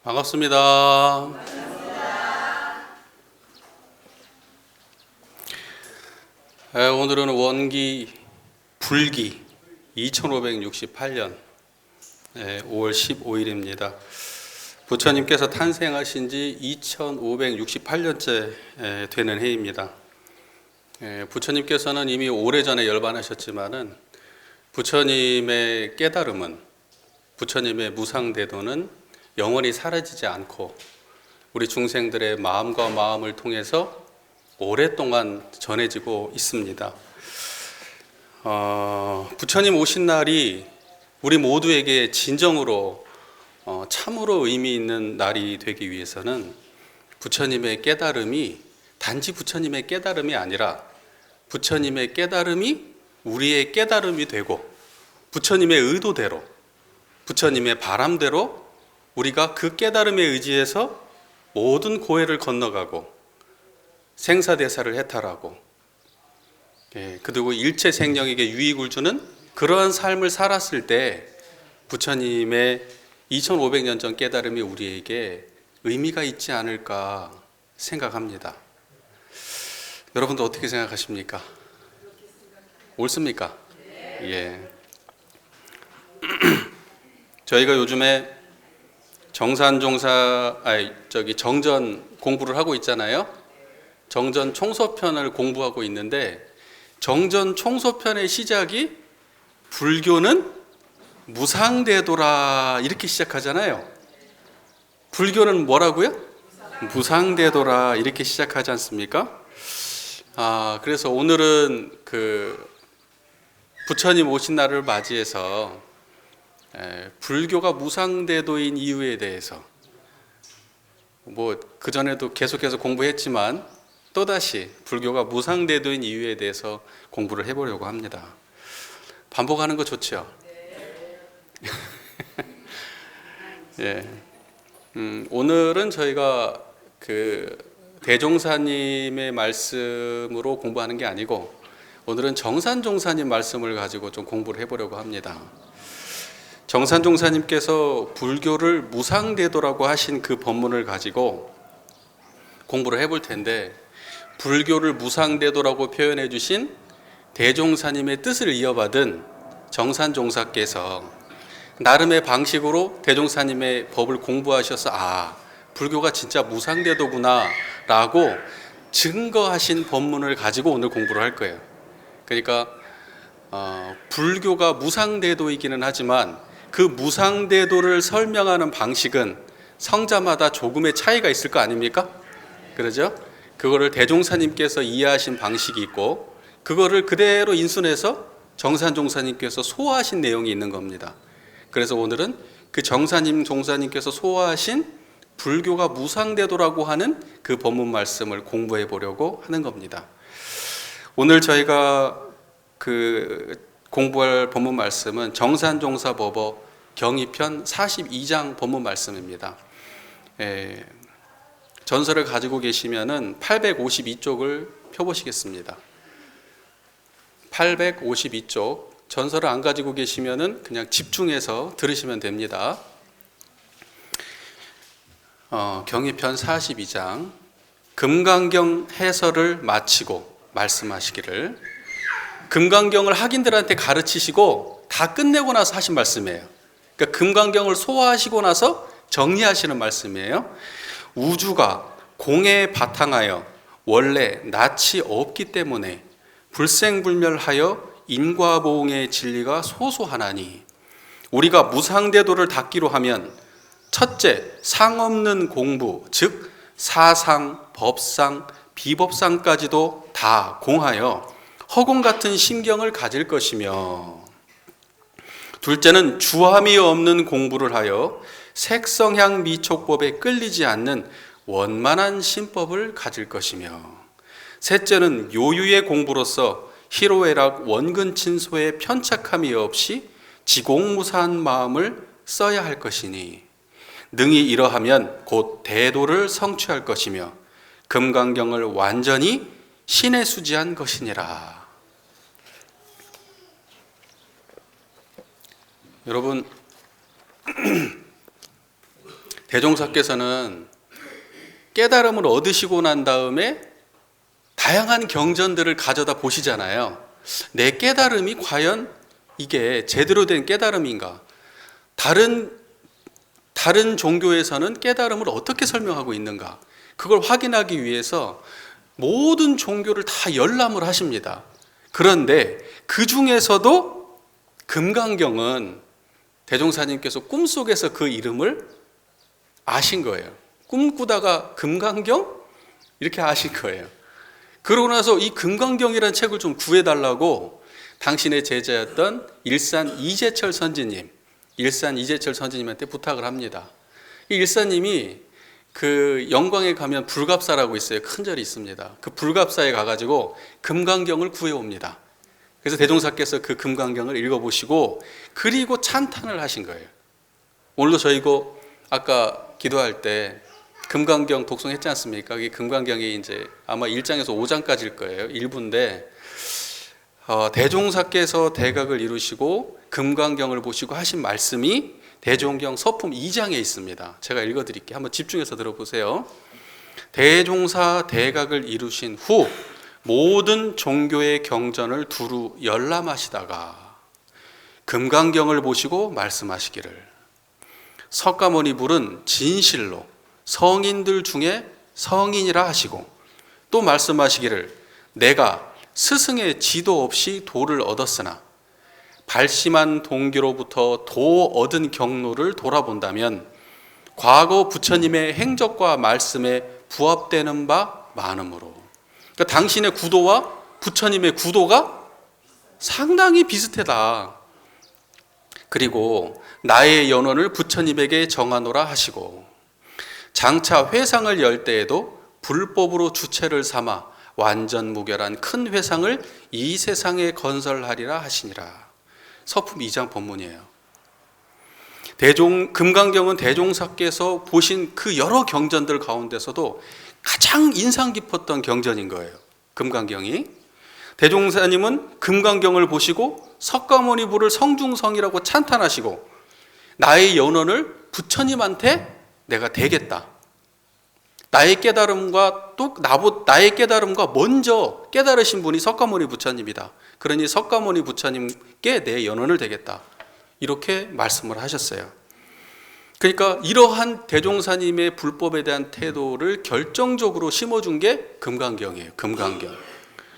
반갑습니다. 오늘은 원기 불기 2568년 5월 15일입니다. 부처님께서 탄생하신 지 2568년째 되는 해입니다. 부처님께서는 이미 오래전에 열반하셨지만은 부처님의 깨달음은, 부처님의 무상대도는 영원히 사라지지 않고 우리 중생들의 마음과 마음을 통해서 오랫동안 전해지고 있습니다. 부처님 오신 날이 우리 모두에게 진정으로 참으로 의미 있는 날이 되기 위해서는 부처님의 깨달음이 단지 부처님의 깨달음이 아니라 부처님의 깨달음이 우리의 깨달음이 되고 부처님의 의도대로, 부처님의 바람대로 우리가 그 깨달음에 의지해서 모든 고해를 건너가고 생사대사를 해탈하고 그리고 일체 생명에게 유익을 주는 그러한 삶을 살았을 때 부처님의 2500년 전 깨달음이 우리에게 의미가 있지 않을까 생각합니다. 여러분도 어떻게 생각하십니까? 옳습니까? 예. 저희가 요즘에 정전 공부를 하고 있잖아요. 정전 총소편을 공부하고 있는데 정전 총소편의 시작이 불교는 무상대도라 이렇게 시작하잖아요. 불교는 뭐라고요? 무상대도라 이렇게 시작하지 않습니까? 그래서 오늘은 부처님 오신 날을 맞이해서 불교가 무상대도인 이유에 대해서 그전에도 계속해서 공부했지만 또다시 불교가 무상대도인 이유에 대해서 공부를 해보려고 합니다. 반복하는 거 좋죠? 예. 오늘은 저희가 대종사님의 말씀으로 공부하는 게 아니고 오늘은 정산종사님 말씀을 가지고 좀 공부를 해보려고 합니다. 정산종사님께서 불교를 무상대도라고 하신 그 법문을 가지고 공부를 해볼 텐데 불교를 무상대도라고 표현해 주신 대종사님의 뜻을 이어받은 정산종사께서 나름의 방식으로 대종사님의 법을 공부하셔서 불교가 진짜 무상대도구나 라고 증거하신 법문을 가지고 오늘 공부를 할 거예요. 그러니까 불교가 무상대도이기는 하지만 그 무상대도를 설명하는 방식은 성자마다 조금의 차이가 있을 거 아닙니까? 그러죠? 그거를 대종사님께서 이해하신 방식이 있고 그거를 그대로 인순해서 정산종사님께서 소화하신 내용이 있는 겁니다. 그래서 오늘은 그 종사님께서 소화하신 불교가 무상대도라고 하는 그 법문 말씀을 공부해 보려고 하는 겁니다. 오늘 저희가 공부할 법문 말씀은 정산종사법어 경이편 42장 법문 말씀입니다. 전설을 가지고 계시면은 852쪽을 펴보시겠습니다. 852쪽 전설을 안 가지고 계시면은 그냥 집중해서 들으시면 됩니다. 경이편 42장 금강경 해설을 마치고 말씀하시기를, 금강경을 학인들한테 가르치시고 다 끝내고 나서 하신 말씀이에요. 그러니까 금강경을 소화하시고 나서 정리하시는 말씀이에요. 우주가 공에 바탕하여 원래 낯이 없기 때문에 불생불멸하여 인과보응의 진리가 소소하나니 우리가 무상대도를 닦기로 하면 첫째, 상없는 공부, 즉 사상, 법상, 비법상까지도 다 공하여 허공 같은 심경을 가질 것이며, 둘째는 주함이 없는 공부를 하여 색성향 미촉법에 끌리지 않는 원만한 신법을 가질 것이며, 셋째는 요유의 공부로서 희로애락 원근친소에 편착함이 없이 지공무사한 마음을 써야 할 것이니 능히 이러하면 곧 대도를 성취할 것이며 금강경을 완전히 신에 수지한 것이니라. 여러분, 대종사께서는 깨달음을 얻으시고 난 다음에 다양한 경전들을 가져다 보시잖아요. 내 깨달음이 과연 이게 제대로 된 깨달음인가? 다른 종교에서는 깨달음을 어떻게 설명하고 있는가? 그걸 확인하기 위해서 모든 종교를 다 열람을 하십니다. 그런데 그 중에서도 금강경은 대종사님께서 꿈속에서 그 이름을 아신 거예요. 꿈꾸다가 금강경? 이렇게 아신 거예요. 그러고 나서 이 금강경이라는 책을 좀 구해달라고 당신의 제자였던 일산 이재철 선지님한테 부탁을 합니다. 이 일사님이 그 영광에 가면 불갑사라고 있어요. 큰 절이 있습니다. 그 불갑사에 가가지고 금강경을 구해옵니다. 그래서 대종사께서 그 금강경을 읽어보시고 그리고 찬탄을 하신 거예요. 오늘도 저희 이거 아까 기도할 때 금강경 독송했지 않습니까? 이 금강경이 이제 아마 1장에서 5장까지일 거예요. 일부인데 대종사께서 대각을 이루시고 금강경을 보시고 하신 말씀이 대종경 서품 2장에 있습니다. 제가 읽어드릴게요. 한번 집중해서 들어보세요. 대종사 대각을 이루신 후 모든 종교의 경전을 두루 열람하시다가 금강경을 보시고 말씀하시기를 석가모니 불은 진실로 성인들 중에 성인이라 하시고 또 말씀하시기를 내가 스승의 지도 없이 도를 얻었으나 발심한 동기로부터 도 얻은 경로를 돌아본다면 과거 부처님의 행적과 말씀에 부합되는 바 많으므로, 그러니까 당신의 구도와 부처님의 구도가 상당히 비슷하다. 그리고 나의 연원을 부처님에게 정하노라 하시고 장차 회상을 열 때에도 불법으로 주체를 삼아 완전 무결한 큰 회상을 이 세상에 건설하리라 하시니라. 서품 2장 본문이에요. 금강경은 대종사께서 보신 그 여러 경전들 가운데서도 가장 인상 깊었던 경전인 거예요. 금강경이. 대종사님은 금강경을 보시고 석가모니 불을 성중성이라고 찬탄하시고 나의 연원을 부처님한테 내가 대겠다. 나의 깨달음과 먼저 깨달으신 분이 석가모니 부처님이다. 그러니 석가모니 부처님께 내 연원을 대겠다. 이렇게 말씀을 하셨어요. 그러니까 이러한 대종사님의 불법에 대한 태도를 결정적으로 심어준 게 금강경이에요. 금강경.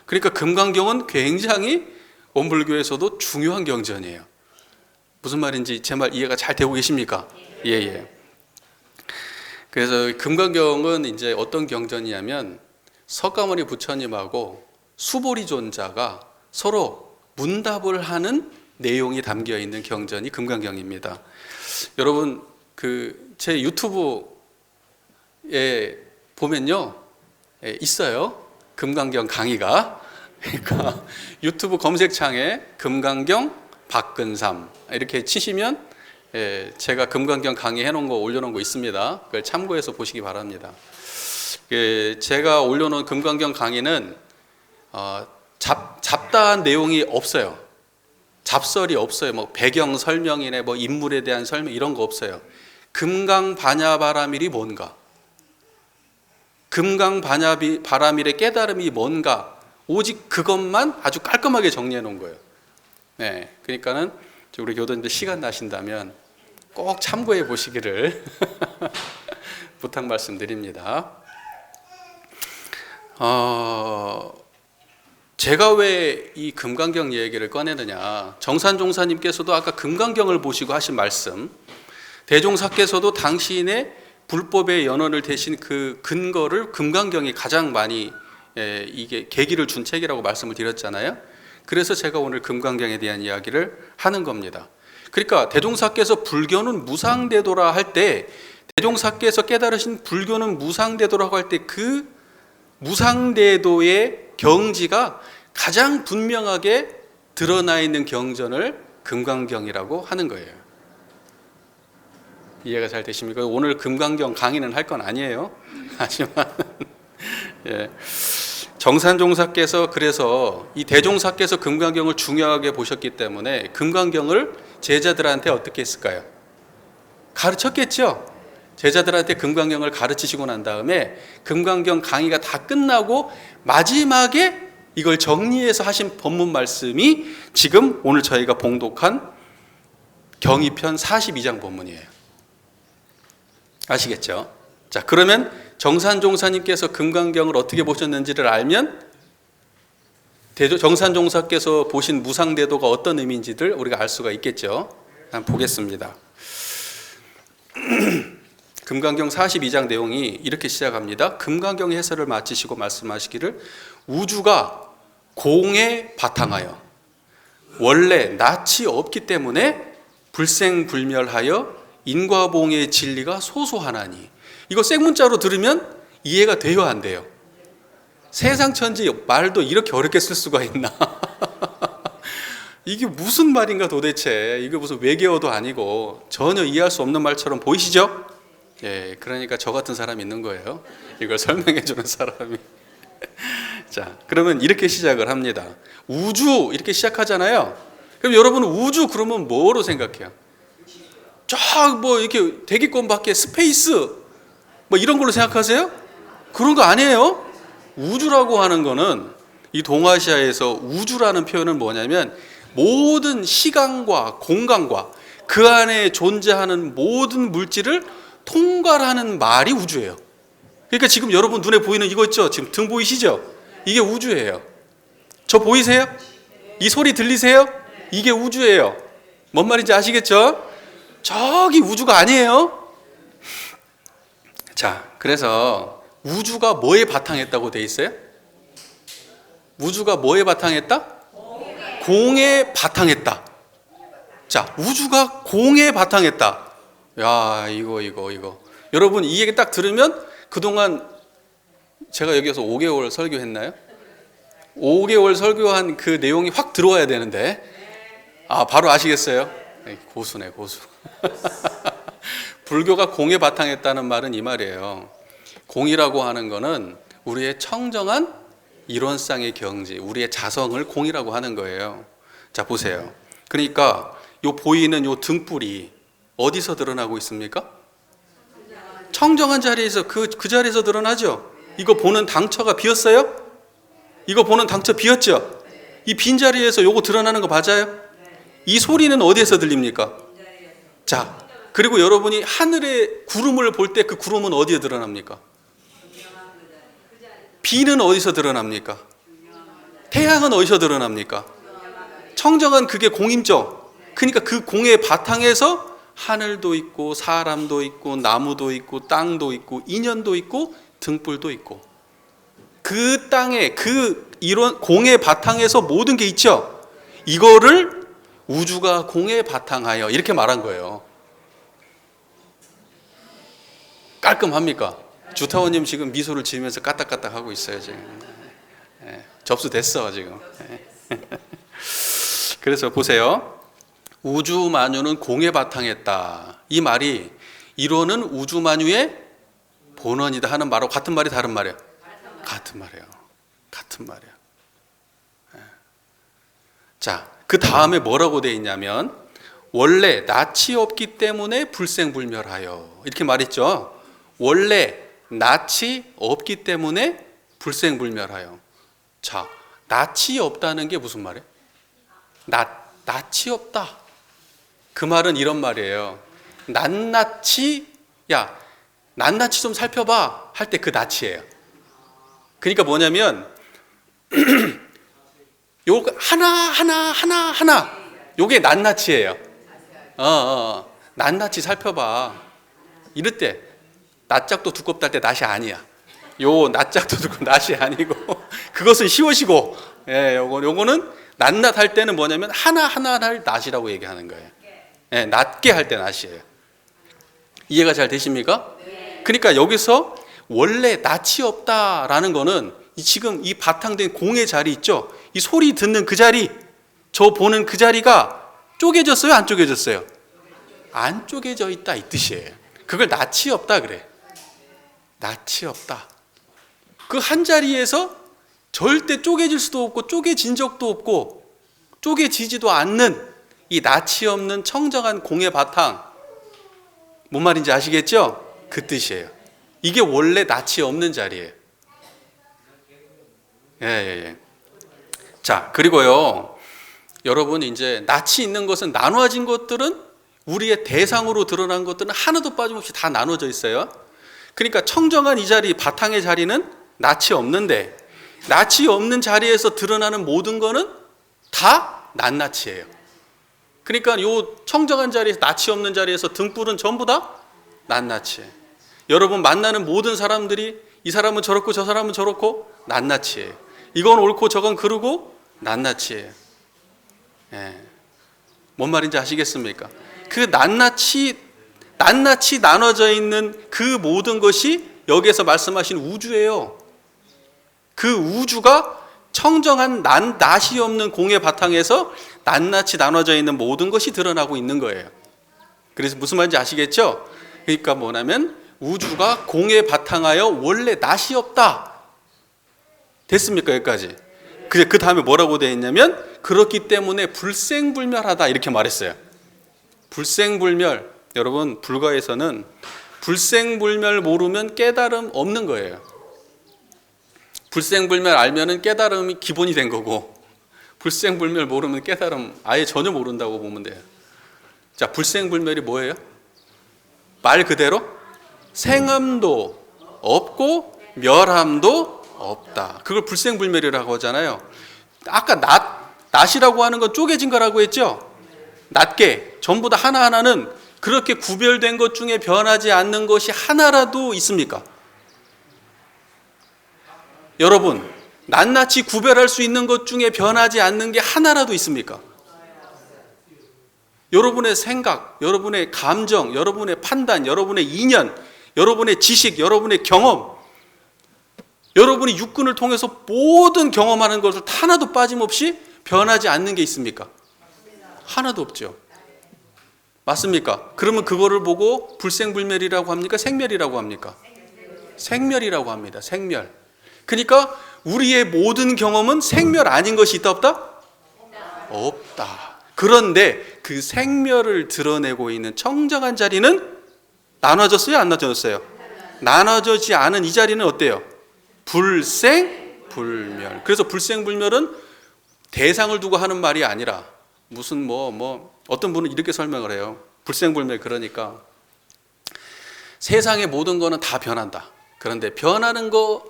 그러니까 금강경은 굉장히 원불교에서도 중요한 경전이에요. 무슨 말인지 제 말 이해가 잘 되고 계십니까? 예. 그래서 금강경은 이제 어떤 경전이냐면 석가모니 부처님하고 수보리존자가 서로 문답을 하는 내용이 담겨 있는 경전이 금강경입니다. 여러분 제 유튜브에 보면요 있어요. 금강경 강의가. 그러니까 유튜브 검색창에 금강경 박근삼 이렇게 치시면 제가 금강경 강의 해놓은 거 올려놓은 거 있습니다. 그걸 참고해서 보시기 바랍니다. 제가 올려놓은 금강경 강의는 잡다한 내용이 없어요. 잡설이 없어요. 뭐 배경 설명이네, 뭐 인물에 대한 설명 이런 거 없어요. 금강반야바라밀이 뭔가, 금강반야바라밀의 깨달음이 뭔가, 오직 그것만 아주 깔끔하게 정리해 놓은 거예요. 네, 그러니까는 우리 교도님들 시간 나신다면 꼭 참고해 보시기를 부탁 말씀드립니다. 제가 왜 이 금강경 얘기를 꺼내느냐, 정산종사님께서도 아까 금강경을 보시고 하신 말씀, 대종사께서도 당신의 불법의 연원을 대신 그 근거를 금강경이 가장 많이 이게 계기를 준 책이라고 말씀을 드렸잖아요. 그래서 제가 오늘 금강경에 대한 이야기를 하는 겁니다. 그러니까 대종사께서 불교는 무상대도라 할 때, 대종사께서 깨달으신 불교는 무상대도라고 할 때 그 무상대도의 경지가 가장 분명하게 드러나 있는 경전을 금강경이라고 하는 거예요. 이해가 잘 되십니까? 오늘 금강경 강의는 할 건 아니에요. 하지만 예. 정산종사께서 그래서 이 대종사께서 금강경을 중요하게 보셨기 때문에 금강경을 제자들한테 어떻게 했을까요? 가르쳤겠죠. 제자들한테 금강경을 가르치시고 난 다음에 금강경 강의가 다 끝나고 마지막에 이걸 정리해서 하신 본문 말씀이 지금 오늘 저희가 봉독한 경이편 42장 본문이에요. 아시겠죠? 자, 그러면 정산종사님께서 금강경을 어떻게 보셨는지를 알면 정산종사께서 보신 무상대도가 어떤 의미인지를 우리가 알 수가 있겠죠. 한번 보겠습니다. 금강경 42장 내용이 이렇게 시작합니다. 금강경 해설을 마치시고 말씀하시기를 우주가 공에 바탕하여 원래 낯이 없기 때문에 불생불멸하여 인과봉의 진리가 소소하나니. 이거 생문자로 들으면 이해가 돼요, 안 돼요? 세상 천지 말도 이렇게 어렵게 쓸 수가 있나? 이게 무슨 말인가 도대체. 이게 무슨 외계어도 아니고 전혀 이해할 수 없는 말처럼 보이시죠? 예, 그러니까 저 같은 사람이 있는 거예요. 이걸 설명해 주는 사람이. 자, 그러면 이렇게 시작을 합니다. 우주 이렇게 시작하잖아요. 그럼 여러분은 우주 그러면 뭐로 생각해요? 쫙 뭐 이렇게 대기권 밖에 스페이스 뭐 이런 걸로 생각하세요? 그런 거 아니에요. 우주라고 하는 거는 이 동아시아에서 우주라는 표현은 뭐냐면 모든 시간과 공간과 그 안에 존재하는 모든 물질을 통괄하는 말이 우주예요. 그러니까 지금 여러분 눈에 보이는 이거 있죠? 지금 등 보이시죠? 이게 우주예요. 저 보이세요? 이 소리 들리세요? 이게 우주예요. 뭔 말인지 아시겠죠? 저기 우주가 아니에요. 자, 그래서 우주가 뭐에 바탕했다고 돼 있어요? 우주가 뭐에 바탕했다? 공에 바탕했다. 자, 우주가 공에 바탕했다. 야, 이거. 여러분 이 얘기 딱 들으면 그동안 제가 여기서 5개월 설교했나요? 5개월 설교한 그 내용이 확 들어와야 되는데, 바로 아시겠어요? 고수네, 고수. 불교가 공에 바탕했다는 말은 이 말이에요. 공이라고 하는 거는 우리의 청정한 이론상의 경지, 우리의 자성을 공이라고 하는 거예요. 자, 보세요. 그러니까 요 보이는 요 등불이 어디서 드러나고 있습니까? 청정한 자리에서 그 자리에서 드러나죠. 이거 보는 당처가 비었어요? 이거 보는 당처 비었죠? 이 빈자리에서 요거 드러나는 거 맞아요? 이 소리는 어디에서 들립니까? 자, 그리고 여러분이 하늘의 구름을 볼 때 그 구름은 어디에 드러납니까? 비는 어디서 드러납니까? 태양은 어디서 드러납니까? 청정한 그게 공임죠. 그러니까 그 공의 바탕에서 하늘도 있고 사람도 있고 나무도 있고 땅도 있고 인연도 있고 등불도 있고 그 땅에 그 이런 공의 바탕에서 모든 게 있죠. 이거를 우주가 공에 바탕하여 이렇게 말한 거예요. 깔끔합니까? 주타원님 지금 미소를 지으면서 까딱까딱 하고 있어요 지금. 접수됐어 지금. 그래서 보세요. 우주 만유는 공에 바탕했다. 이 말이 이론은 우주 만유의 본원이다 하는 말하고 같은 말이 다른 말이에요? 같은 말이에요. 같은 말이에요. 자, 그 다음에 뭐라고 돼 있냐면 원래 낯이 없기 때문에 불생불멸하여 이렇게 말했죠. 원래 낯이 없기 때문에 불생불멸하여. 자, 낯이 없다는 게 무슨 말이에요? 낯이 없다. 그 말은 이런 말이에요. 낱낱이 낱낱이 좀 살펴봐 할 때 그 낯이에요. 그러니까 뭐냐면 요 하나 요게 낱낱이에요. 낱낱이 살펴봐. 이럴 때 낯짝도 두껍다 할 때 낯이 아니야. 요 낯짝도 두껍고 낯이 아니고 그것은 쉬우시고 요거는 낱낱 할 때는 뭐냐면 하나하나를 낯이라고 얘기하는 거예요. 낮게 할 때 낯이에요. 이해가 잘 되십니까? 그러니까 여기서 원래 낯이 없다라는 거는 지금 이 바탕된 공의 자리 있죠? 이 소리 듣는 그 자리, 저 보는 그 자리가 쪼개졌어요? 안 쪼개졌어요? 안 쪼개져 있다 이 뜻이에요. 그걸 낯이 없다 그래. 낯이 없다. 그 한 자리에서 절대 쪼개질 수도 없고 쪼개진 적도 없고 쪼개지지도 않는 이 낯이 없는 청정한 공의 바탕. 뭔 말인지 아시겠죠? 그 뜻이에요. 이게 원래 낯이 없는 자리예요. 예. 자, 그리고요, 여러분, 이제 낯이 있는 것은 나눠진 것들은 우리의 대상으로 드러난 것들은 하나도 빠짐없이 다 나눠져 있어요. 그러니까 청정한 이 자리, 바탕의 자리는 낯이 없는데, 낯이 없는 자리에서 드러나는 모든 거는 다 낱낱이에요. 그러니까 요 청정한 자리에서, 낯이 없는 자리에서 등불은 전부 다 낱낱이에요. 여러분 만나는 모든 사람들이 이 사람은 저렇고 저 사람은 저렇고 낱낱이에요. 이건 옳고 저건 그르고 낱낱이에요. 예. 뭔 말인지 아시겠습니까? 그 낱낱이 나눠져 있는 그 모든 것이 여기에서 말씀하신 우주예요. 그 우주가 청정한 낯이 없는 공의 바탕에서 낱낱이 나눠져 있는 모든 것이 드러나고 있는 거예요. 그래서 무슨 말인지 아시겠죠? 그러니까 뭐냐면 우주가 공에 바탕하여 원래 낯이 없다. 됐습니까? 여기까지. 그 다음에 뭐라고 되어 있냐면 그렇기 때문에 불생불멸하다 이렇게 말했어요. 불생불멸. 여러분 불가에서는 불생불멸 모르면 깨달음 없는 거예요. 불생불멸 알면은 깨달음이 기본이 된 거고, 불생불멸 모르면 깨달음 아예 전혀 모른다고 보면 돼요. 자, 불생불멸이 뭐예요? 말 그대로 생함도 없고 멸함도 없다. 그걸 불생불멸이라고 하잖아요. 아까 낫이라고 하는 건 쪼개진 거라고 했죠? 낫게 전부 다 하나하나는 그렇게 구별된 것 중에 변하지 않는 것이 하나라도 있습니까? 여러분, 낱낱이 구별할 수 있는 것 중에 변하지 않는 게 하나라도 있습니까? 여러분의 생각, 여러분의 감정, 여러분의 판단, 여러분의 인연, 여러분의 지식, 여러분의 경험, 여러분이 육군을 통해서 모든 경험하는 것을 하나도 빠짐없이 변하지 않는 게 있습니까? 하나도 없죠. 맞습니까? 그러면 그거를 보고 불생불멸이라고 합니까? 생멸이라고 합니까? 생멸이라고 합니다. 생멸. 그러니까 우리의 모든 경험은 생멸 아닌 것이 있다 없다? 없다. 그런데 그 생멸을 드러내고 있는 청정한 자리는 나눠졌어요? 안 나눠졌어요? 나눠지지 않은 이 자리는 어때요? 불생불멸. 그래서 불생불멸은 대상을 두고 하는 말이 아니라 무슨 어떤 분은 이렇게 설명을 해요. 불생불멸 그러니까 세상의 모든 거는 다 변한다. 그런데 변하는 그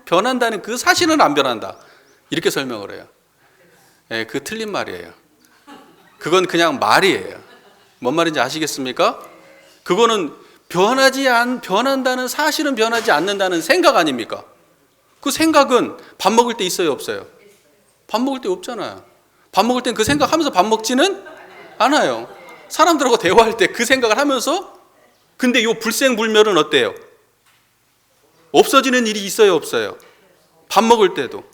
변한다는 그 사실은 안 변한다. 이렇게 설명을 해요. 예, 그 틀린 말이에요. 그건 그냥 말이에요. 뭔 말인지 아시겠습니까? 그거는 변한다는 사실은 변하지 않는다는 생각 아닙니까? 그 생각은 밥 먹을 때 있어요, 없어요? 밥 먹을 때 없잖아요. 밥 먹을 땐 그 생각하면서 밥 먹지는 않아요. 사람들하고 대화할 때 그 생각을 하면서. 근데 이 불생불멸은 어때요? 없어지는 일이 있어요, 없어요? 밥 먹을 때도,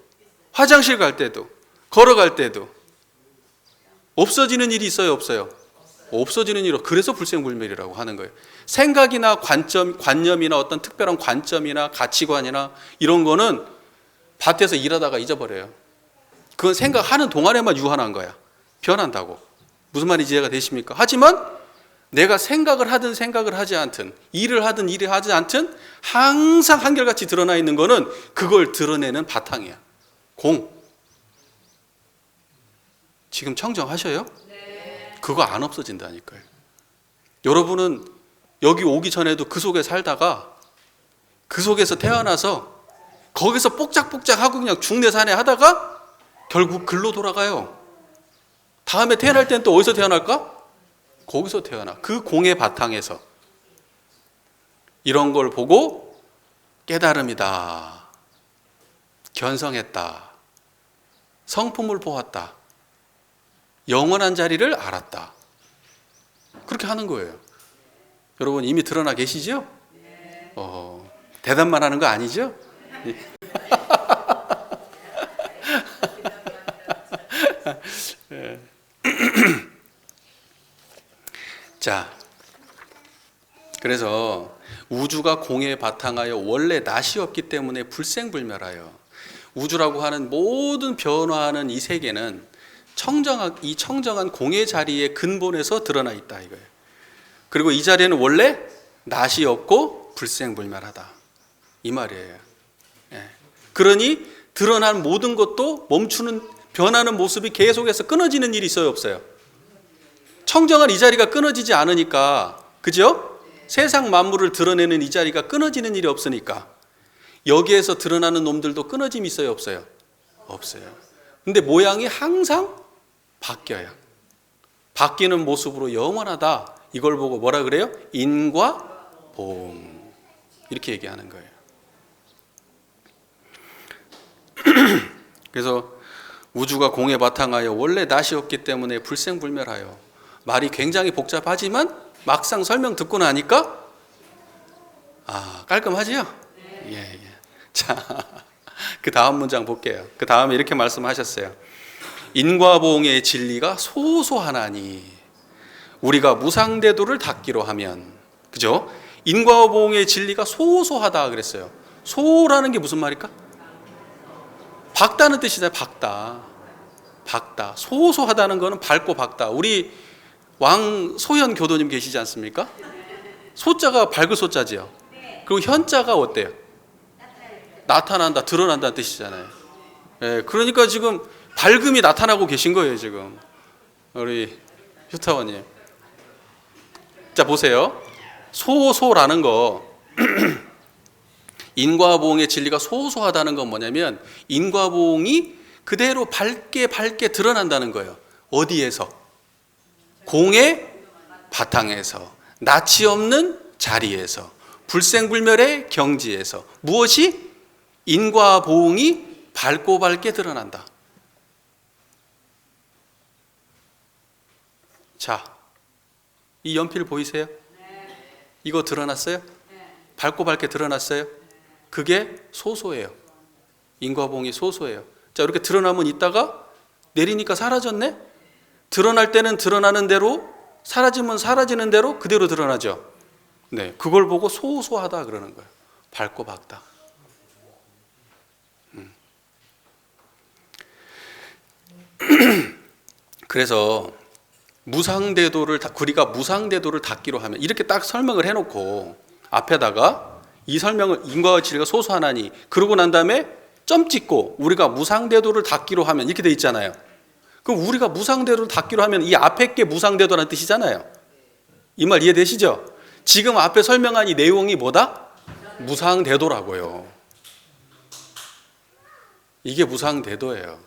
화장실 갈 때도, 걸어갈 때도 없어지는 일이 있어요, 없어요? 없어지는 일로. 그래서 불생불멸이라고 하는 거예요. 생각이나 관념이나 어떤 특별한 관점이나 가치관이나 이런 거는 밭에서 일하다가 잊어버려요. 그건 생각하는 동안에만 유한한 거야. 변한다고. 무슨 말인지 이해가 되십니까? 하지만 내가 생각을 하든 생각을 하지 않든, 일을 하든 일을 하지 않든 항상 한결같이 드러나 있는 거는 그걸 드러내는 바탕이야. 공. 지금 청정하셔요? 네. 그거 안 없어진다니까요. 여러분은 여기 오기 전에도 그 속에 살다가 그 속에서 태어나서 거기서 뽁짝뽁짝하고 그냥 중내산에 하다가 결국 글로 돌아가요. 다음에 태어날 때는 또 어디서 태어날까? 거기서 태어나. 그 공의 바탕에서. 이런 걸 보고 깨달음이다. 견성했다. 성품을 보았다. 영원한 자리를 알았다. 그렇게 하는 거예요. 여러분 이미 드러나 계시죠? 대답만 하는 거 아니죠? 자, 그래서 우주가 공에 바탕하여 원래 낯이 없기 때문에 불생불멸하여 우주라고 하는 모든 변화하는 이 세계는 이 청정한 공의 자리의 근본에서 드러나 있다 이거예요. 그리고 이 자리에는 원래 낯이 없고 불생불멸하다 이 말이에요. 예. 그러니 드러난 모든 것도 멈추는 변하는 모습이 계속해서 끊어지는 일이 있어요, 없어요? 청정한 이 자리가 끊어지지 않으니까, 그죠? 세상 만물을 드러내는 이 자리가 끊어지는 일이 없으니까 여기에서 드러나는 놈들도 끊어짐이 있어요, 없어요? 없어요. 근데 모양이 항상 바뀌어요. 바뀌는 모습으로 영원하다. 이걸 보고 뭐라 그래요? 인과 보응. 이렇게 얘기하는 거예요. 그래서 우주가 공에 바탕하여 원래 낯이 없기 때문에 불생불멸하여. 말이 굉장히 복잡하지만 막상 설명 듣고 나니까 깔끔하지요? 예. 자, 그 다음 문장 볼게요. 그 다음에 이렇게 말씀하셨어요. 인과보응의 진리가 소소하나니 우리가 무상대도를 닦기로 하면, 그죠? 인과보응의 진리가 소소하다 그랬어요. 소라는 게 무슨 말일까? 밝다는 뜻이잖아요. 밝다. 소소하다는 거는 밝고 밝다. 우리 왕소현 교도님 계시지 않습니까? 소자가 밝을 소자지요. 그리고 현자가 어때요? 나타난다, 드러난다는 뜻이잖아요. 예, 그러니까 지금 밝음이 나타나고 계신 거예요, 지금. 우리 휴타원님. 자, 보세요. 소소라는 거. 인과보응의 진리가 소소하다는 건 뭐냐면 인과보응이 그대로 밝게 드러난다는 거예요. 어디에서? 공의 바탕에서, 낯이 없는 자리에서, 불생불멸의 경지에서. 무엇이? 인과보응이 밝고 밝게 드러난다. 자, 이 연필 보이세요? 이거 드러났어요? 밝고 밝게 드러났어요? 그게 소소해요. 인과보응이 소소해요. 자, 이렇게 드러나면 있다가 내리니까 사라졌네? 드러날 때는 드러나는 대로, 사라지면 사라지는 대로 그대로 드러나죠. 네, 그걸 보고 소소하다 그러는 거예요. 밝고 밝다. 그래서 우리가 무상대도를 닦기로 하면 이렇게 딱 설명을 해놓고 앞에다가 이 설명을 인과의 진리가 소소하나니 그러고 난 다음에 점 찍고 우리가 무상대도를 닦기로 하면 이렇게 돼 있잖아요. 그럼 우리가 무상대도를 닦기로 하면 이 앞에 게 무상대도라는 뜻이잖아요. 이 말 이해되시죠? 지금 앞에 설명한 이 내용이 뭐다? 무상대도라고요. 이게 무상대도예요.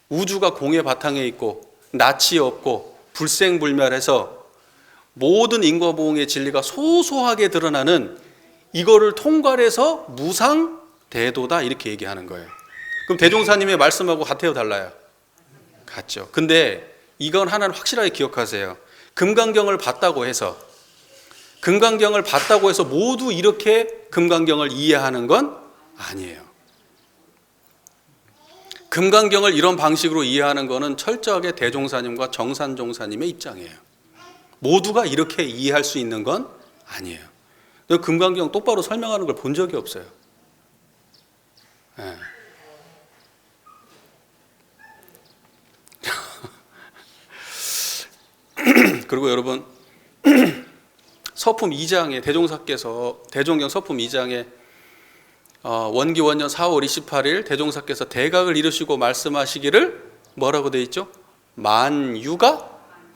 우주가 공의 바탕에 있고 낯이 없고 불생불멸해서 모든 인과보응의 진리가 소소하게 드러나는 이거를 통괄해서 무상대도다 이렇게 얘기하는 거예요. 그럼 대종사님의 말씀하고 같아요, 달라요? 같죠. 근데 이건 하나는 확실하게 기억하세요. 금강경을 봤다고 해서 모두 이렇게 금강경을 이해하는 건 아니에요. 금강경을 이런 방식으로 이해하는 것은 철저하게 대종사님과 정산종사님의 입장이에요. 모두가 이렇게 이해할 수 있는 건 아니에요. 금강경 똑바로 설명하는 걸 본 적이 없어요. 네. 그리고 여러분 서품 2장에 대종사께서 대종경 서품 2장에 원기 원년 4월 28일 대종사께서 대각을 이루시고 말씀하시기를 뭐라고 되어 있죠? 만유가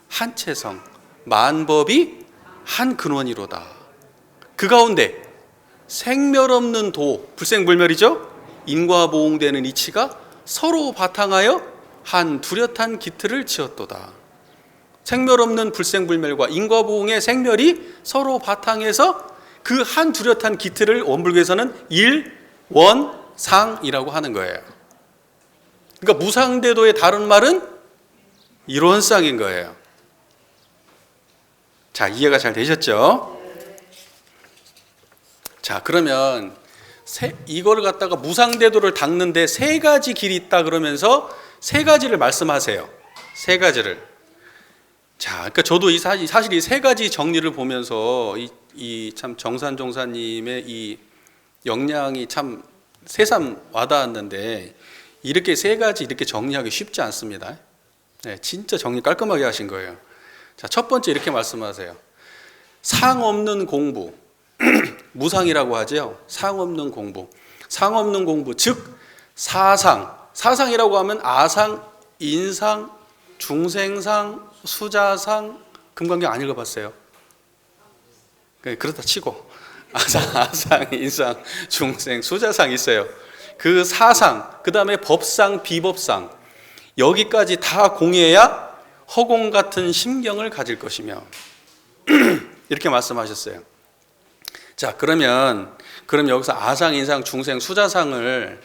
한 체성, 만법이 한 근원이로다. 그 가운데 생멸 없는 도, 불생불멸이죠? 인과보응되는 이치가 서로 바탕하여 한 뚜렷한 기틀을 지었도다. 생멸 없는 불생불멸과 인과보응의 생멸이 서로 바탕에서 그 한 뚜렷한 기틀을 원불교에서는 일원상이라고 하는 거예요. 그러니까 무상대도의 다른 말은 일원상인 거예요. 자, 이해가 잘 되셨죠? 자, 그러면 이거를 갖다가 무상대도를 닦는데 세 가지 길이 있다 그러면서 세 가지를 말씀하세요. 세 가지를. 자, 그러니까 저도 사실 이 세 가지 정리를 보면서 이 참 정산종사님의 이 역량이 참 새삼 와닿았는데 이렇게 세 가지 이렇게 정리하기 쉽지 않습니다. 네, 진짜 정리 깔끔하게 하신 거예요. 자, 첫 번째 이렇게 말씀하세요. 상 없는 공부. 무상이라고 하죠. 상 없는 공부. 상 없는 공부, 즉 사상. 사상이라고 하면 아상, 인상, 중생상, 수자상. 금강경 안 읽어봤어요? 그렇다 치고 아상, 인상, 중생, 수자상 있어요. 그 사상, 그 다음에 법상, 비법상, 여기까지 다 공해야 허공 같은 심경을 가질 것이며 이렇게 말씀하셨어요. 자, 그럼 여기서 아상, 인상, 중생, 수자상을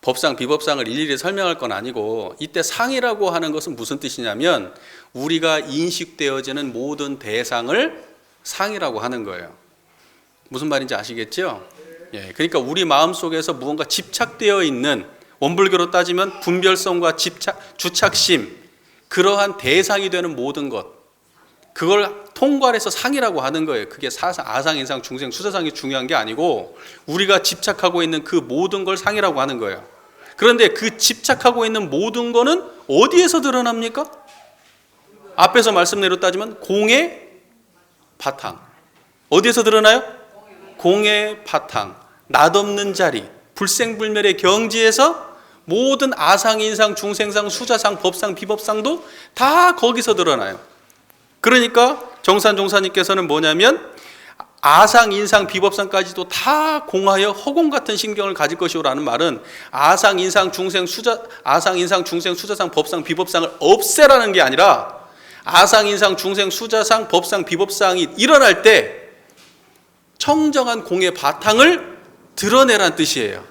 법상, 비법상을 일일이 설명할 건 아니고, 이때 상이라고 하는 것은 무슨 뜻이냐면 우리가 인식되어지는 모든 대상을 상이라고 하는 거예요. 무슨 말인지 아시겠죠? 예, 그러니까 우리 마음속에서 무언가 집착되어 있는, 원불교로 따지면 분별성과 주착심, 그러한 대상이 되는 모든 것, 그걸 통괄해서 상이라고 하는 거예요. 그게 아상, 인상, 중생, 수자상이 중요한 게 아니고 우리가 집착하고 있는 그 모든 걸 상이라고 하는 거예요. 그런데 그 집착하고 있는 모든 거는 어디에서 드러납니까? 앞에서 말씀대로 따지면 공의 바탕. 어디에서 드러나요? 공의 바탕. 낯없는 자리, 불생불멸의 경지에서 모든 아상, 인상, 중생상, 수자상, 법상, 비법상도 다 거기서 드러나요. 그러니까 정산종사님께서는 뭐냐면 아상, 인상, 비법상까지도 다 공하여 허공 같은 심경을 가질 것이오라는 말은 아상, 인상, 중생, 수자상, 법상, 비법상을 없애라는 게 아니라 아상, 인상, 중생, 수자상, 법상, 비법상이 일어날 때 청정한 공의 바탕을 드러내란 뜻이에요.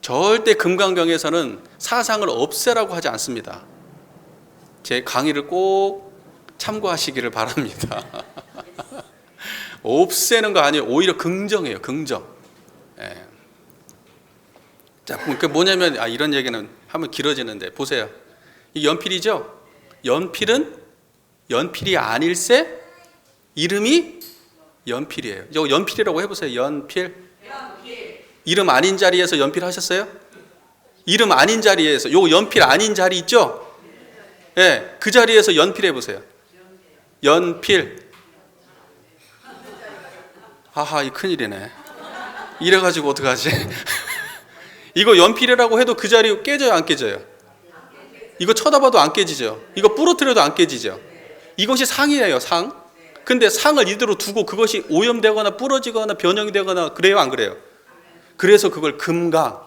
절대 금강경에서는 사상을 없애라고 하지 않습니다. 제 강의를 꼭 참고하시기를 바랍니다. 없애는 거 아니에요. 오히려 긍정이에요. 긍정. 예. 자, 그러니까 뭐냐면 이런 얘기는 하면 길어지는데 보세요. 이 연필이죠. 연필이 아닐세 이름이 연필이에요. 이거 연필이라고 해보세요. 연필. 이름 아닌 자리에서 연필 하셨어요? 이름 아닌 자리에서, 요 연필 아닌 자리 있죠? 예, 그 자리에서 연필 해보세요. 연필. 하하, 이 큰일이네. 이래가지고 어떡하지? 이거 연필이라고 해도 그 자리 깨져요, 안 깨져요? 이거 쳐다봐도 안 깨지죠? 이거 부러뜨려도 안 깨지죠? 이것이 상이에요, 상. 근데 상을 이대로 두고 그것이 오염되거나 부러지거나 변형이 되거나 그래요, 안 그래요? 그래서 그걸 금강,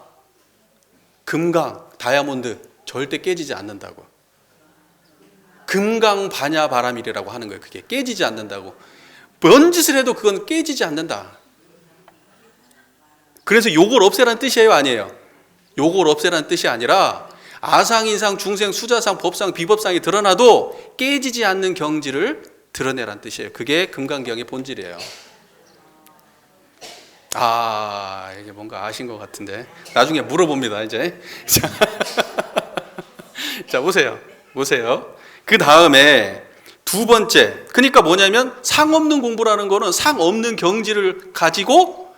다이아몬드 절대 깨지지 않는다고. 금강 반야 바라밀이라고 하는 거예요. 그게 깨지지 않는다고. 뭔 짓을 해도 그건 깨지지 않는다. 그래서 요걸 없애라는 뜻이에요, 아니에요? 요걸 없애라는 뜻이 아니라 아상, 인상, 중생, 수자상, 법상, 비법상이 드러나도 깨지지 않는 경지를 드러내라는 뜻이에요. 그게 금강경의 본질이에요. 이게 뭔가 아신 것 같은데 나중에 물어봅니다, 이제. 자, 보세요. 그 다음에 두 번째, 그러니까 뭐냐면 상 없는 공부라는 거는 상 없는 경지를 가지고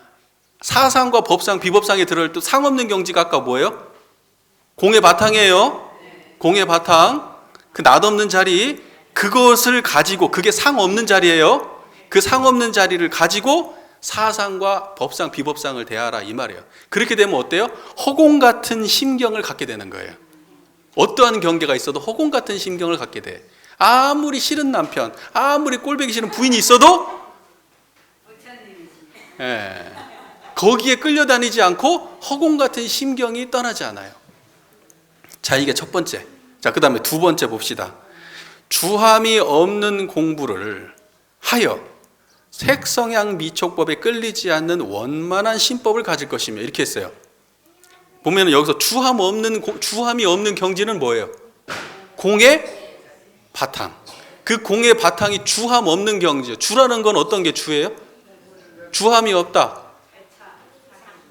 사상과 법상, 비법상에 들어올 때 상 없는 경지가 아까 뭐예요? 공의 바탕이에요. 공의 바탕, 그 낯없는 자리, 그것을 가지고, 그게 상 없는 자리예요. 그 상 없는 자리를 가지고 사상과 법상, 비법상을 대하라, 이 말이에요. 그렇게 되면 어때요? 허공 같은 심경을 갖게 되는 거예요. 어떠한 경계가 있어도 허공 같은 심경을 갖게 돼. 아무리 싫은 남편, 아무리 꼴보기 싫은 부인이 있어도 거기에 끌려다니지 않고 허공 같은 심경이 떠나지 않아요. 자, 이게 첫 번째. 자, 그 다음에 두 번째 봅시다. 주함이 없는 공부를 하여 색성향 미촉법에 끌리지 않는 원만한 신법을 가질 것이며, 이렇게 했어요. 보면 여기서 주함이 없는 경지는 뭐예요? 공의 바탕. 그 공의 바탕이 주함 없는 경지예요. 주라는 건 어떤 게 주예요? 주함이 없다.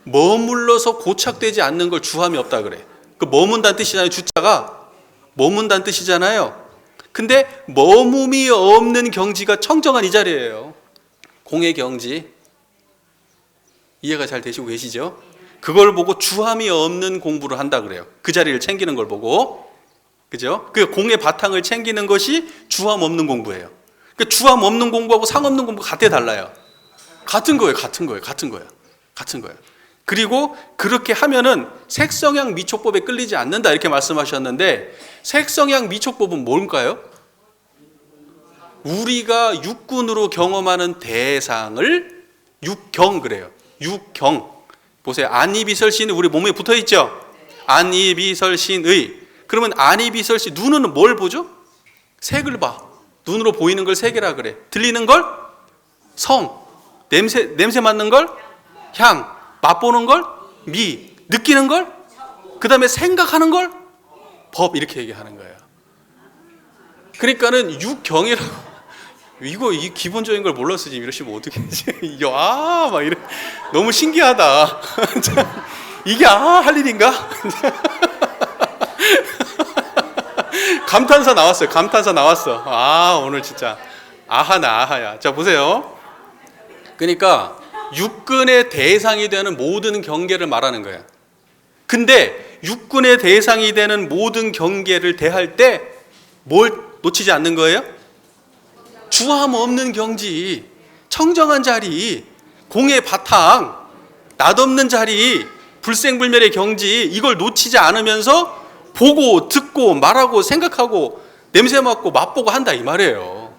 머물러서 고착되지 않는 걸 주함이 없다 그래. 그 머문다는 뜻이잖아요. 주자가 머문다는 뜻이잖아요. 근데 머문이 없는 경지가 청정한 이 자리예요. 공의 경지. 이해가 잘 되시고 계시죠? 그걸 보고 주함이 없는 공부를 한다 그래요. 그 자리를 챙기는 걸 보고. 그죠? 그 공의 바탕을 챙기는 것이 주함 없는 공부예요. 그 주함 없는 공부하고 상 없는 공부 같아 달라요. 같은 거예요. 그리고 그렇게 하면은 색성향 미촉법에 끌리지 않는다 이렇게 말씀하셨는데, 색성향 미촉법은 뭘까요? 우리가 육군으로 경험하는 대상을 육경 그래요. 육경. 보세요. 안이비설신이 우리 몸에 붙어 있죠? 안이비설신의. 그러면 안이비설신, 눈은 뭘 보죠? 색을 봐. 눈으로 보이는 걸 색이라 그래. 들리는 걸 성. 냄새 맡는 걸 향. 맛보는 걸 미. 느끼는 걸, 그 다음에 생각하는 걸 법. 이렇게 얘기하는 거예요. 그러니까는 육경이라고. 이 기본적인 걸 몰라서 지금 이러시면 어떻게 하지? 막 이래. 너무 신기하다. 이게 할 일인가? 감탄사 나왔어. 오늘 진짜 아하야. 자, 보세요. 그러니까 육근의 대상이 되는 모든 경계를 말하는 거예요. 근데 육근의 대상이 되는 모든 경계를 대할 때 뭘 놓치지 않는 거예요? 주함 없는 경지, 청정한 자리, 공의 바탕, 낯없는 자리, 불생불멸의 경지, 이걸 놓치지 않으면서 보고 듣고 말하고 생각하고 냄새 맡고 맛보고 한다 이 말이에요.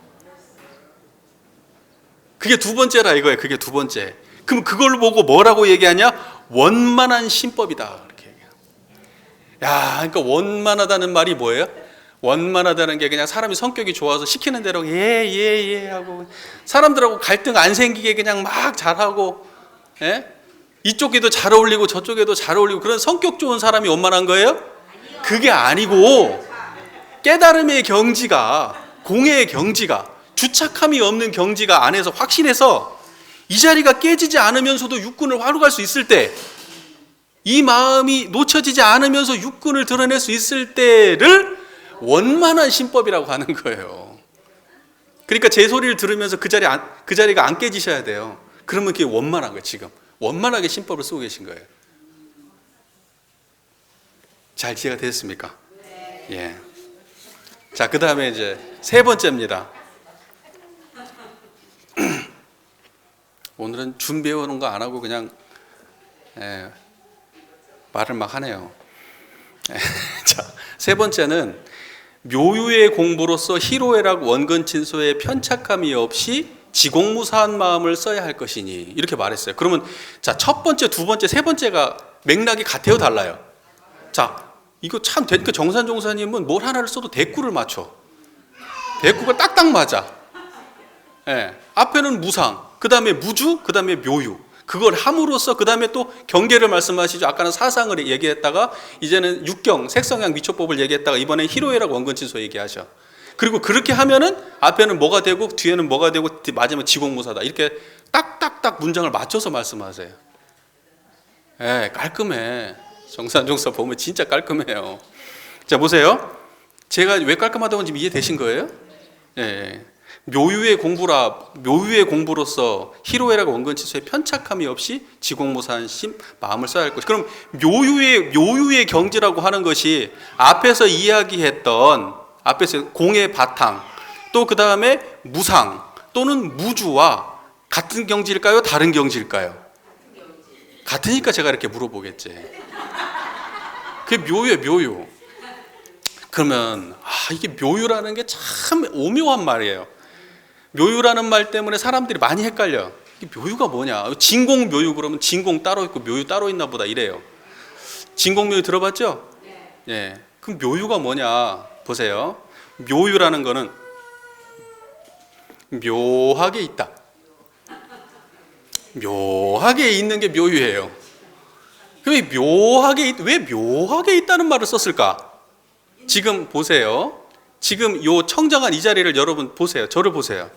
그게 두 번째라 이거예요. 그게 두 번째. 그럼 그걸 보고 뭐라고 얘기하냐? 원만한 신법이다 이렇게 얘기해요. 그러니까 원만하다는 말이 뭐예요? 원만하다는 게 그냥 사람이 성격이 좋아서 시키는 대로 예 하고, 사람들하고 갈등 안 생기게 그냥 막 잘하고, 이쪽에도 잘 어울리고 저쪽에도 잘 어울리고, 그런 성격 좋은 사람이 원만한 거예요? 그게 아니고, 깨달음의 경지가, 공의 경지가, 주착함이 없는 경지가 안에서 확신해서 이 자리가 깨지지 않으면서도 육군을 활용할 수 있을 때, 이 마음이 놓쳐지지 않으면서 육군을 드러낼 수 있을 때를 원만한 신법이라고 하는 거예요. 그러니까 제 소리를 들으면서 그 자리가 안 깨지셔야 돼요. 그러면 그게 원만한 거예요. 지금 원만하게 신법을 쓰고 계신 거예요. 잘 이해가 되셨습니까? 예. 자, 그 다음에 이제 세 번째입니다. 오늘은 준비해 오는 거 안 하고 그냥 말을 막 하네요. 자, 세 번째는 묘유의 공부로서 희로애락 원근친소에 편착함이 없이 지공무사한 마음을 써야 할 것이니 이렇게 말했어요. 그러면 자, 첫 번째, 두 번째, 세 번째가 맥락이 같아요, 달라요? 자, 이거 참 되니까 정산종사님은 뭘 하나를 써도 대꾸를 맞춰. 대꾸가 딱딱 맞아. 앞에는 무상, 그 다음에 무주, 그 다음에 묘유. 그걸 함으로써 그 다음에 또 경계를 말씀하시죠. 아까는 사상을 얘기했다가 이제는 육경, 색성향 미촉법을 얘기했다가 이번엔 희로애락 원근친소 얘기하셔. 그리고 그렇게 하면은 앞에는 뭐가 되고 뒤에는 뭐가 되고 마지막에 지공무사다. 이렇게 딱딱딱 문장을 맞춰서 말씀하세요. 깔끔해. 정산종사 보면 진짜 깔끔해요. 자, 보세요. 제가 왜 깔끔하다고 지금 이해되신 거예요? 묘유의 공부로서 희로애락 원근친소에 편착함이 없이 지공무사한 마음을 써야 할 것이. 그럼 묘유의 경지라고 하는 것이 앞에서 이야기했던 앞에서 공의 바탕, 또 그 다음에 무상 또는 무주와 같은 경지일까요? 다른 경지일까요? 같으니까 제가 이렇게 물어보겠지. 그게 묘유예요, 묘유. 그러면 이게 묘유라는 게 참 오묘한 말이에요. 묘유라는 말 때문에 사람들이 많이 헷갈려. 이게 묘유가 뭐냐? 진공 묘유 그러면 진공 따로 있고 묘유 따로 있나 보다 이래요. 진공 묘유 들어봤죠? 그럼 묘유가 뭐냐? 보세요. 묘유라는 거는 묘하게 있다. 묘하게 있는 게 묘유예요. 그럼 왜 묘하게 있다는 말을 썼을까? 지금 보세요. 지금 요 청정한 이 자리를 여러분 보세요. 저를 보세요.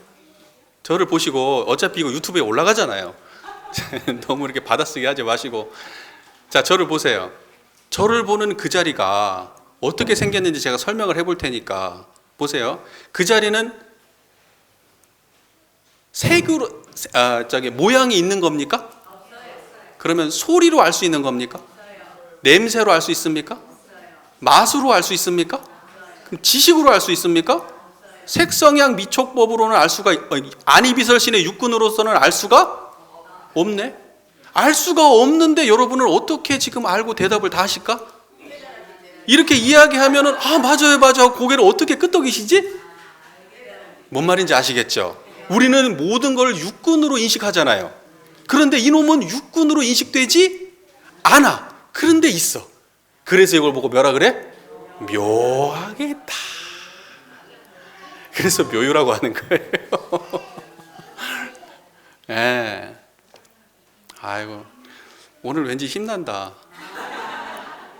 저를 보시고, 어차피 이거 유튜브에 올라가잖아요. 너무 이렇게 받아쓰기 하지 마시고. 자, 저를 보세요. 저를 보는 그 자리가 어떻게 생겼는지 제가 설명을 해볼 테니까 보세요. 그 자리는 색으로 모양이 있는 겁니까? 그러면 소리로 알 수 있는 겁니까? 냄새로 알 수 있습니까? 맛으로 알 수 있습니까? 지식으로 알 수 있습니까? 색성향 미촉법으로는 알 수가 안이비설신의 육근으로서는 알 수가 없네. 알 수가 없는데 여러분은 어떻게 지금 알고 대답을 다 하실까? 이렇게 이야기하면은 맞아요 고개를 어떻게 끄덕이시지? 뭔 말인지 아시겠죠? 우리는 모든 걸 육근으로 인식하잖아요. 그런데 이놈은 육근으로 인식되지 않아. 그런데 있어. 그래서 이걸 보고 뭐라 그래? 묘하겠다. 그래서 묘유라고 하는 거예요. 예. 아이고, 오늘 왠지 힘난다.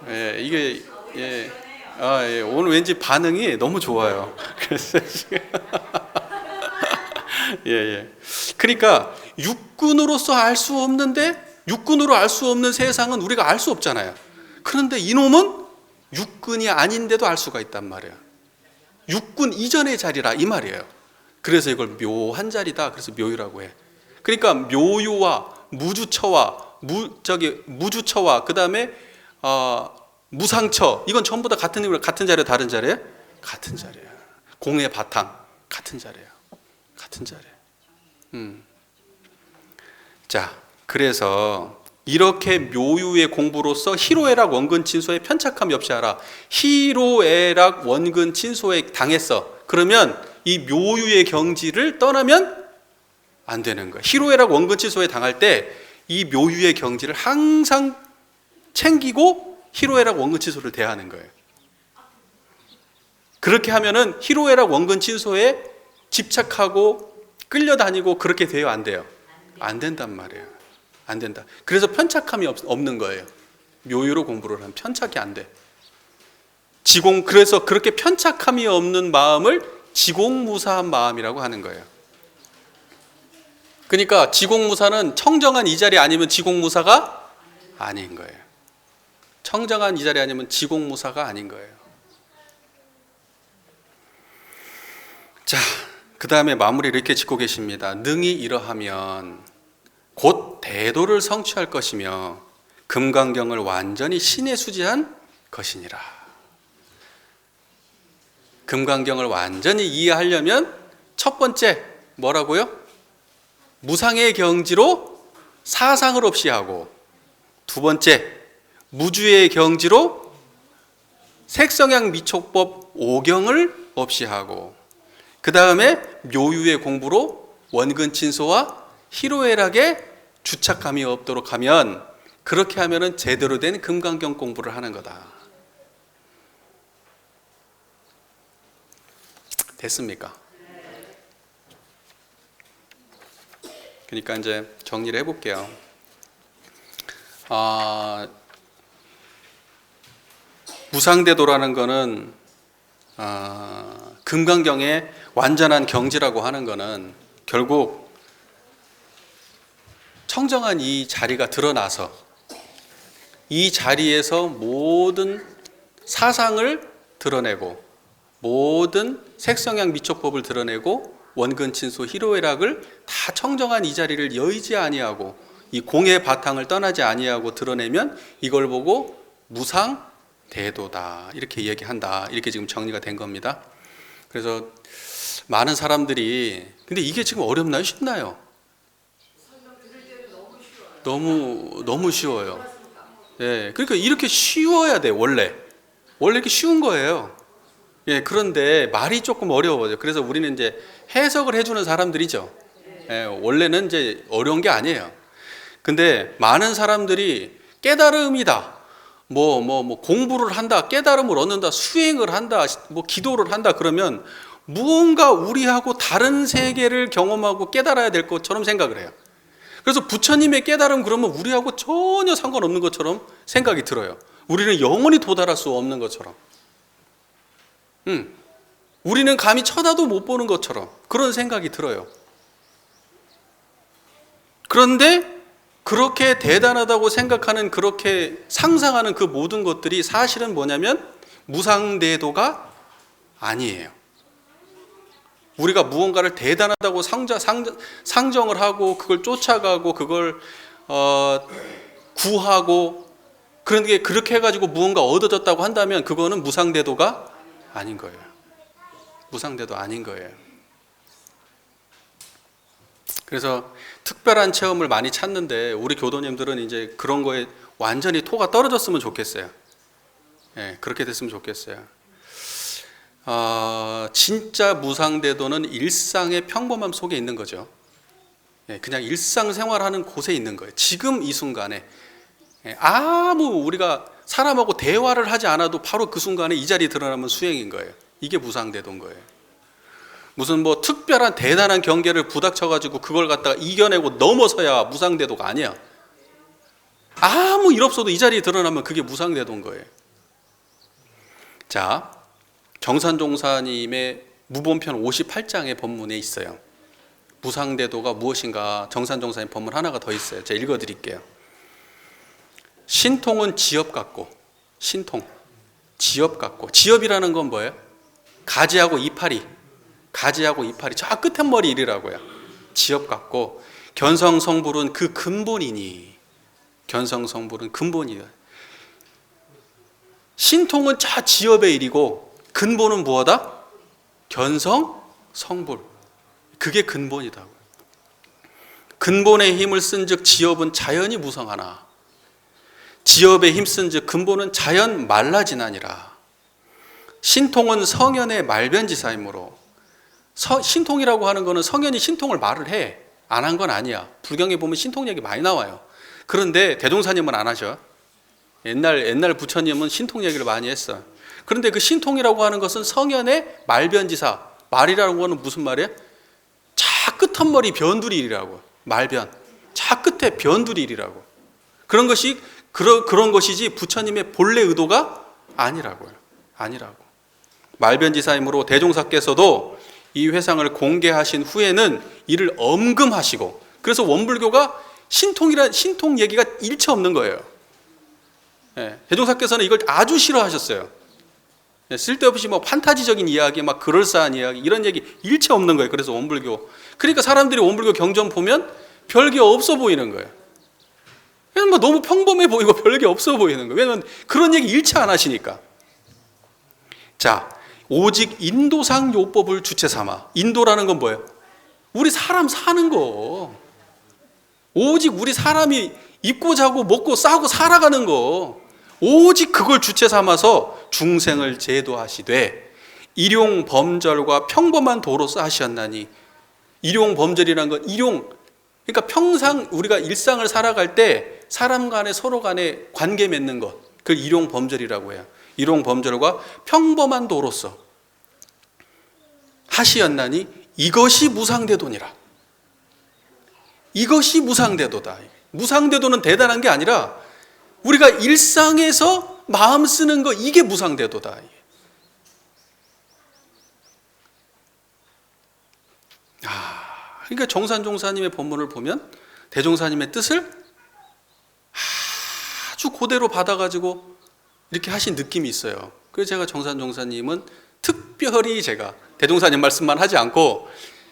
예, 이게 오늘 왠지 반응이 너무 좋아요. 그래서 지금 그러니까 육군으로서 알 수 없는데 육군으로 알 수 없는 세상은 우리가 알 수 없잖아요. 그런데 이놈은 육군이 아닌데도 알 수가 있단 말이에요. 육군 이전의 자리라 이 말이에요. 그래서 이걸 묘한 자리다. 그래서 묘유라고 해. 그러니까 묘유와 무주처와 무주처와 그다음에 무상처 이건 전부 다 같은 의미로 같은 자리에 다른 자리에 같은 자리예요. 공의 바탕 같은 자리예요. 같은 자리예요. 자, 그래서 이렇게 묘유의 공부로서 희로애락 원근 친소에 편착함이 없이 하라. 희로애락 원근 친소에 당했어. 그러면 이 묘유의 경지를 떠나면 안 되는 거예요. 희로애락 원근 친소에 당할 때 이 묘유의 경지를 항상 챙기고 희로애락 원근 친소를 대하는 거예요. 그렇게 하면은 희로애락 원근 친소에 집착하고 끌려다니고 그렇게 돼요, 안 돼요? 안 된단 말이에요. 안 된다. 그래서 편착함이 없는 거예요. 묘유로 공부를 하면 편착이 안 돼. 그래서 그렇게 편착함이 없는 마음을 지공무사한 마음이라고 하는 거예요. 그러니까 지공무사는 청정한 이 자리 아니면 지공무사가 아닌 거예요. 청정한 이 자리 아니면 지공무사가 아닌 거예요. 자, 그 다음에 마무리를 이렇게 짓고 계십니다. 능히 이러하면 곧 대도를 성취할 것이며 금강경을 완전히 신에 수지한 것이니라. 금강경을 완전히 이해하려면 첫 번째 뭐라고요? 무상의 경지로 사상을 없이 하고, 두 번째 무주의 경지로 색성향 미촉법 오경을 없이 하고, 그 다음에 묘유의 공부로 원근 친소와 희로애락에 주착감이 없도록 하면, 그렇게 하면은 제대로 된 금강경 공부를 하는 거다. 됐습니까? 그러니까 이제 정리를 해볼게요. 무상대도라는 거는 금강경의 완전한 경지라고 하는 거는 결국 청정한 이 자리가 드러나서 이 자리에서 모든 사상을 드러내고 모든 색성향 미촉법을 드러내고 원근 친소 희로애락을 다 청정한 이 자리를 여의지 아니하고 이 공의 바탕을 떠나지 아니하고 드러내면 이걸 보고 무상 대도다 이렇게 이야기한다. 이렇게 지금 정리가 된 겁니다. 그래서 많은 사람들이 근데 이게 지금 어렵나요? 쉽나요? 너무 쉬워요. 예, 그러니까 이렇게 쉬워야 돼. 원래 이렇게 쉬운 거예요. 예, 그런데 말이 조금 어려워요. 그래서 우리는 이제 해석을 해주는 사람들이죠. 예, 원래는 이제 어려운 게 아니에요. 근데 많은 사람들이 깨달음이다. 공부를 한다, 깨달음을 얻는다, 수행을 한다, 기도를 한다 그러면 무언가 우리하고 다른 세계를 경험하고 깨달아야 될 것처럼 생각을 해요. 그래서 부처님의 깨달음 그러면 우리하고 전혀 상관없는 것처럼 생각이 들어요. 우리는 영원히 도달할 수 없는 것처럼. 우리는 감히 쳐다도 못 보는 것처럼 그런 생각이 들어요. 그런데 그렇게 대단하다고 생각하는 그렇게 상상하는 그 모든 것들이 사실은 뭐냐면 무상대도가 아니에요. 우리가 무언가를 대단하다고 상정을 하고 그걸 쫓아가고 그걸 구하고 그런 게 그렇게 해가지고 무언가 얻어졌다고 한다면 그거는 무상대도가 아닌 거예요. 무상대도 아닌 거예요. 그래서 특별한 체험을 많이 찾는데 우리 교도님들은 이제 그런 거에 완전히 토가 떨어졌으면 좋겠어요. 예, 그렇게 됐으면 좋겠어요. 진짜 무상대도는 일상의 평범함 속에 있는 거죠. 예, 그냥 일상생활하는 곳에 있는 거예요. 지금 이 순간에. 예, 아무 우리가 사람하고 대화를 하지 않아도 바로 그 순간에 이 자리에 드러나면 수행인 거예요. 이게 무상대도인 거예요. 무슨 뭐 특별한 대단한 경계를 부닥쳐가지고 그걸 갖다가 이겨내고 넘어서야 무상대도가 아니야. 아무 일 없어도 이 자리에 드러나면 그게 무상대도인 거예요. 자, 정산종사님의 무본편 58장의 법문에 있어요. 무상대도가 무엇인가 정산종사님 법문 하나가 더 있어요. 제가 읽어드릴게요. 신통은 지엽 같고, 신통, 지엽 같고, 지엽이라는 건 뭐예요? 가지하고 이파리, 가지하고 이파리, 저 끝에 머리 일이라고요. 지엽 같고, 견성성불은 그 근본이니, 견성성불은 근본이다. 신통은 저 지엽의 일이고 근본은 무엇이다? 견성성불. 그게 근본이다. 근본의 힘을 쓴즉 지엽은 자연히 무성하나 지엽에 힘쓴즉 근본은 자연 말라지나니라. 신통은 성현의 말변지사이므로, 신통이라고 하는 거는 성현이 신통을 말을 해. 안 한 건 아니야. 불경에 보면 신통 얘기 많이 나와요. 그런데 대종사님은 안 하죠. 옛날 부처님은 신통 얘기를 많이 했어. 그런데 그 신통이라고 하는 것은 성현의 말변지사. 말이라고 하는 무슨 말이에요? 자 끝한 머리 변두리라고. 말변. 자 끝에 변두리라고. 그런 것이지 부처님의 본래 의도가 아니라고요. 아니라고. 말변지사이므로 대종사께서도 이 회상을 공개하신 후에는 이를 엄금하시고, 그래서 원불교가 신통 얘기가 일체 없는 거예요. 예, 대종사께서는 이걸 아주 싫어하셨어요. 예, 쓸데없이 뭐 판타지적인 이야기, 막 그럴싸한 이야기, 이런 얘기 일체 없는 거예요. 그래서 원불교. 그러니까 사람들이 원불교 경전 보면 별게 없어 보이는 거예요. 뭐 너무 평범해 보이고 별게 없어 보이는 거예요. 왜냐하면 그런 얘기 일체 안 하시니까. 자, 오직 인도상 요법을 주체 삼아. 인도라는 건 뭐예요? 우리 사람 사는 거. 오직 우리 사람이 입고 자고 먹고 싸고 살아가는 거, 오직 그걸 주체 삼아서 중생을 제도하시되 일용범절과 평범한 도로서 하시었나니. 일용범절이라는 건 그러니까 평상 우리가 일상을 살아갈 때 사람 간에 서로 간에 관계 맺는 것, 그걸 일용범절이라고 해요. 일용범절과 평범한 도로서 하시었나니 이것이 무상대도니라. 이것이 무상대도다. 무상대도는 대단한 게 아니라 우리가 일상에서 마음 쓰는 거, 이게 무상대도다. 그러니까 정산종사님의 법문을 보면 대종사님의 뜻을 아주 그대로 받아가지고 이렇게 하신 느낌이 있어요. 그래서 제가 정산종사님은 특별히 제가 대종사님 말씀만 하지 않고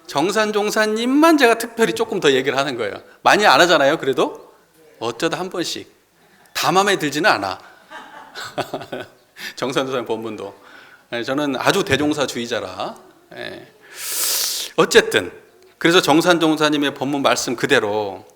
정산종사님만 제가 특별히 조금 더 얘기를 하는 거예요. 많이 안 하잖아요. 그래도 어쩌다 한 번씩. 다 마음에 들지는 않아. 정산종사님 법문도. 저는 아주 대종사주의자라. 어쨌든 그래서 정산종사님의 법문 말씀 그대로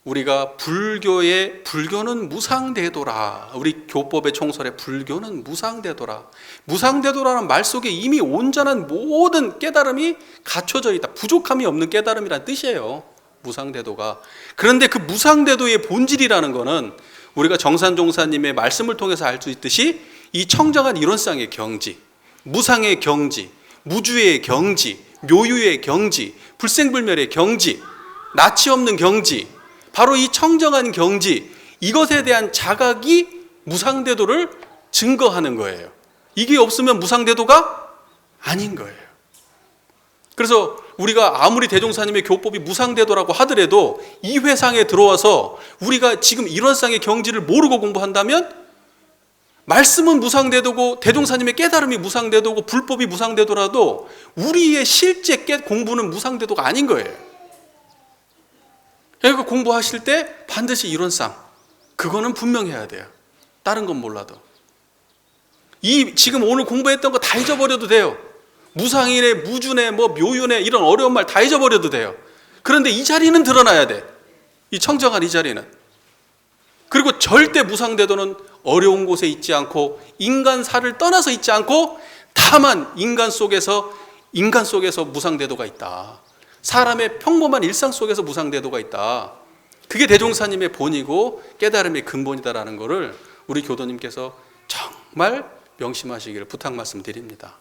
우리가 불교는 무상대도라. 우리 교법의 총설에 불교는 무상대도라. 무상대도라는 말 속에 이미 온전한 모든 깨달음이 갖춰져 있다. 부족함이 없는 깨달음이란 뜻이에요. 무상대도가. 그런데 그 무상대도의 본질이라는 거는 우리가 정산종사님의 말씀을 통해서 알 수 있듯이 이 청정한 이론상의 경지, 무상의 경지, 무주의 경지, 묘유의 경지, 불생불멸의 경지, 낯이 없는 경지, 바로 이 청정한 경지, 이것에 대한 자각이 무상대도를 증거하는 거예요. 이게 없으면 무상대도가 아닌 거예요. 그래서 우리가 아무리 대종사님의 교법이 무상대도라고 하더라도 이 회상에 들어와서 우리가 지금 이론상의 경지를 모르고 공부한다면 말씀은 무상대도고 대종사님의 깨달음이 무상대도고 불법이 무상대도라도 우리의 실제 공부는 무상대도가 아닌 거예요. 그러니까 공부하실 때 반드시 이론상 그거는 분명해야 돼요. 다른 건 몰라도. 이 지금 오늘 공부했던 거 다 잊어버려도 돼요. 무상인의, 무준의, 뭐 묘윤의 이런 어려운 말 다 잊어버려도 돼요. 그런데 이 자리는 드러나야 돼. 이 청정한 이 자리는. 그리고 절대 무상대도는 어려운 곳에 있지 않고 인간사를 떠나서 있지 않고 다만 인간 속에서 무상대도가 있다. 사람의 평범한 일상 속에서 무상대도가 있다. 그게 대종사님의 본이고 깨달음의 근본이다라는 것을 우리 교도님께서 정말 명심하시기를 부탁 말씀드립니다.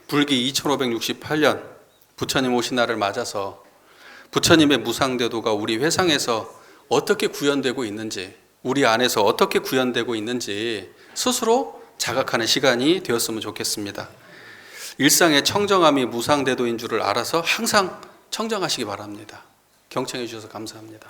불기 2568년 부처님 오신 날을 맞아서 부처님의 무상대도가 우리 회상에서 어떻게 구현되고 있는지, 우리 안에서 어떻게 구현되고 있는지 스스로 자각하는 시간이 되었으면 좋겠습니다. 일상의 청정함이 무상대도인 줄을 알아서 항상 청정하시기 바랍니다. 경청해 주셔서 감사합니다.